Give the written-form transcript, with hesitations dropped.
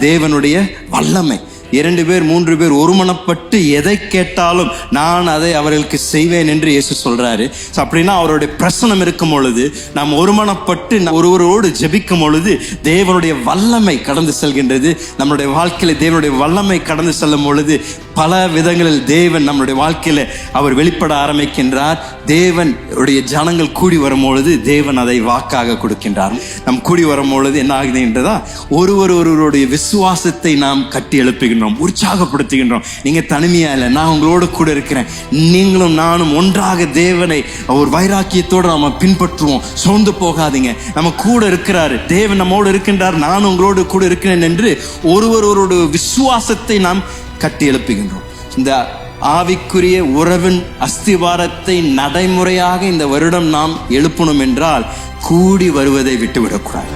தேவனுடைய வல்லமை. 2 பேர் 3 பேர் ஒருமனப்பட்டு எதை கேட்டாலும் நான் அதை அவர்களுக்கு செய்வேன் என்று இயேசு சொல்றாரு. அப்படின்னா அவருடைய பிரசனம் இருக்கும் பொழுது, நாம் ஒருமனப்பட்டு ஒருவரோடு ஜெபிக்கும் பொழுது தேவனுடைய வல்லமை கடந்து செல்கின்றது. நம்மளுடைய வாழ்க்கையில தேவனுடைய வல்லமை கடந்து செல்லும் பொழுது பல விதங்களில் தேவன் நம்மளுடைய வாழ்க்கையில அவர் வெளிப்பட ஆரம்பிக்கின்றார். தேவனுடைய ஜனங்கள் கூடி வரும் பொழுது தேவன் அதை வாக்காக கொடுக்கின்றார். நாம் கூடி வரும் பொழுது என்ன ஆகுது என்றதா, ஒருவருடைய விசுவாசத்தை நாம் கட்டி எழுப்புகின்றோம், உற்சாகப்படுத்துகின்றோம். நீங்க தனிமையா இல்லை, நான் உங்களோட கூட இருக்கிறேன். நீங்களும் நானும் ஒன்றாக தேவனை ஒரு வைராக்கியத்தோடு நாம பின்பற்றுவோம். சோர்ந்து போகாதீங்க, நம்ம கூட இருக்கிறாரு, தேவன் நம்மோடு இருக்கின்றார், நான் உங்களோடு கூட இருக்கிறேன் என்று ஒருவரோட விசுவாசத்தை நாம் கட்டி எழுப்புகின்றோம். இந்த ஆவிக்குரிய உறவின் அஸ்திவாரத்தை நடைமுறையாக இந்த வருடம் நாம் எழுப்பணும் என்றால் கூடி வருவதை விட்டுவிடக்கூடாது.